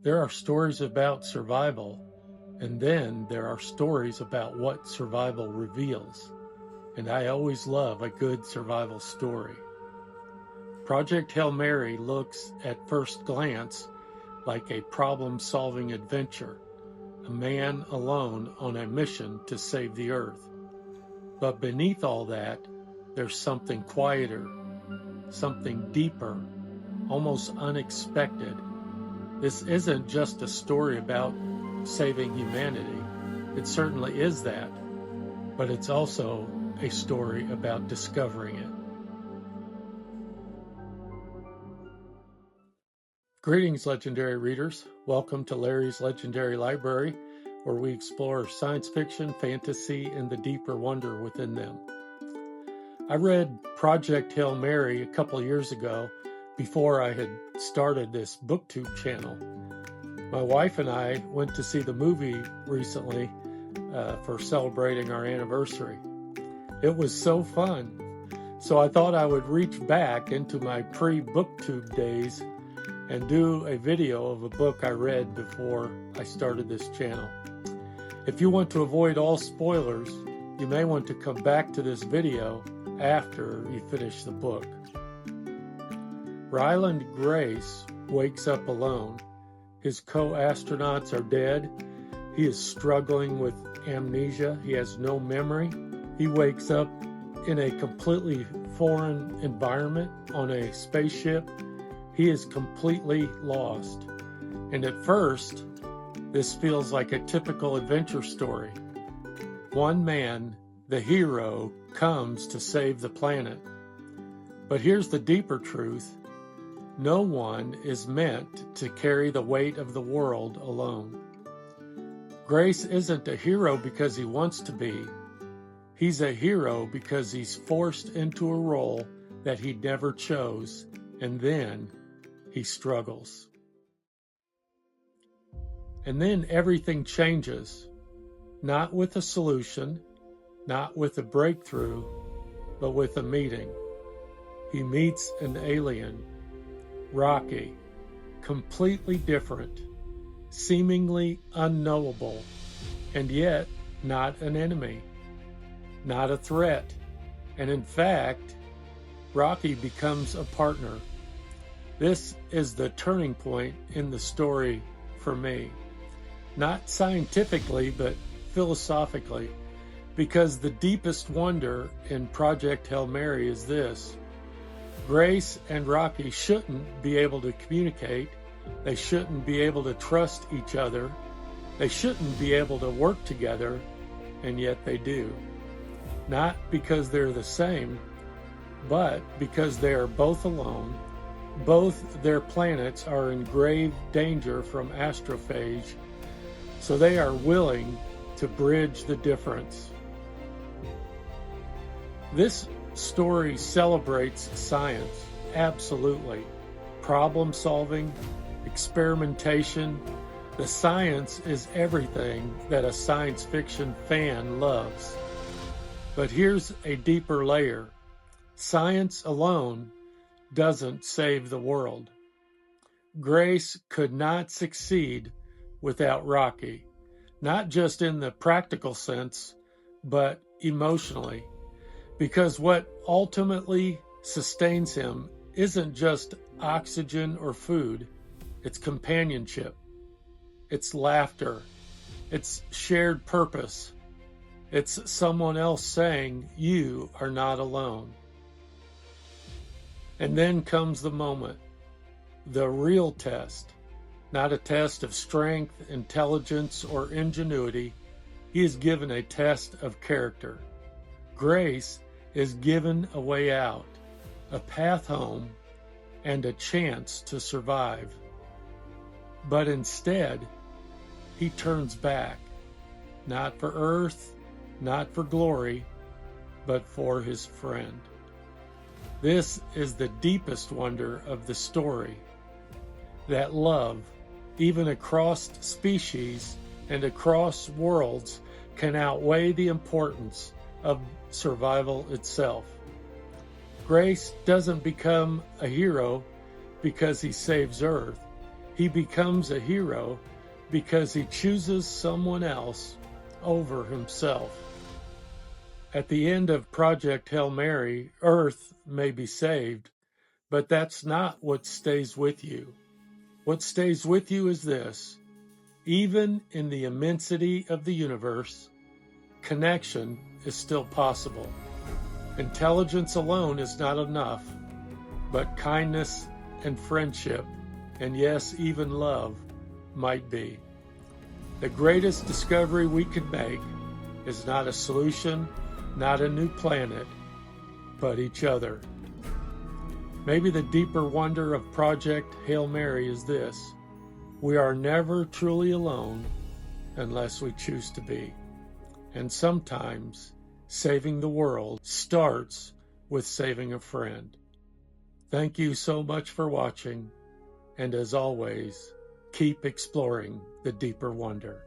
There are stories about survival, and then there are stories about what survival reveals. And I always love a good survival story. Project Hail Mary looks at first glance like a problem-solving adventure, a man alone on a mission to save the earth. But beneath all that, there's something quieter, something deeper, almost unexpected. This isn't just a story about saving humanity. It certainly is that, but it's also a story about discovering it. Greetings, legendary readers. Welcome to Larry's Legendary Library, where we explore science fiction, fantasy, and the deeper wonder within them. I read Project Hail Mary a couple years ago before I had started this booktube channel. My wife and I went to see the movie recently for celebrating our anniversary. It was so fun. So I thought I would reach back into my pre-booktube days and do a video of a book I read before I started this channel. If you want to avoid all spoilers, you may want to come back to this video after you finish the book. Ryland Grace wakes up alone. His co-astronauts are dead. He is struggling with amnesia. He has no memory. He wakes up in a completely foreign environment on a spaceship. He is completely lost. And at first, this feels like a typical adventure story. One man, the hero, comes to save the planet. But here's the deeper truth. No one is meant to carry the weight of the world alone. Grace isn't a hero because he wants to be. He's a hero because he's forced into a role that he never chose, and then he struggles. And then everything changes, not with a solution, not with a breakthrough, but with a meeting. He meets an alien, Ruiqi, completely different, seemingly unknowable, and yet not an enemy, not a threat. And in fact, Ruiqi becomes a partner. This is the turning point in the story for me. Not scientifically, but philosophically, because the deepest wonder in Project Hail Mary is this. Grace and Ruiqi shouldn't be able to communicate. They shouldn't be able to trust each other. They shouldn't be able to work together, and yet they do. Not because they're the same, but because they are both alone. Both their planets are in grave danger from astrophage, so they are willing to bridge the difference. This story celebrates science, absolutely. Problem solving, experimentation. The science is everything that a science fiction fan loves. But here's a deeper layer. Science alone doesn't save the world. Grace could not succeed without Ruiqi, not just in the practical sense, but emotionally. Because what ultimately sustains him isn't just oxygen or food, it's companionship, it's laughter, it's shared purpose, it's someone else saying, you are not alone. And then comes the moment, the real test, not a test of strength, intelligence, or ingenuity. He is given a test of character. Grace is given a way out, a path home, and a chance to survive. But instead, he turns back, not for earth, not for glory, but for his friend. This is the deepest wonder of the story, that love, even across species and across worlds, can outweigh the importance of survival itself. Grace doesn't become a hero because he saves Earth. He becomes a hero because he chooses someone else over himself. At the end of Project Hail Mary, Earth may be saved, but that's not what stays with you. What stays with you is this: even in the immensity of the universe, connection is still possible. Intelligence alone is not enough, but kindness and friendship, and yes, even love, might be. The greatest discovery we can make is not a solution, not a new planet, but each other. Maybe the deeper wonder of Project Hail Mary is this: we are never truly alone unless we choose to be. And sometimes saving the world starts with saving a friend. Thank you so much for watching, and as always, keep exploring the deeper wonder.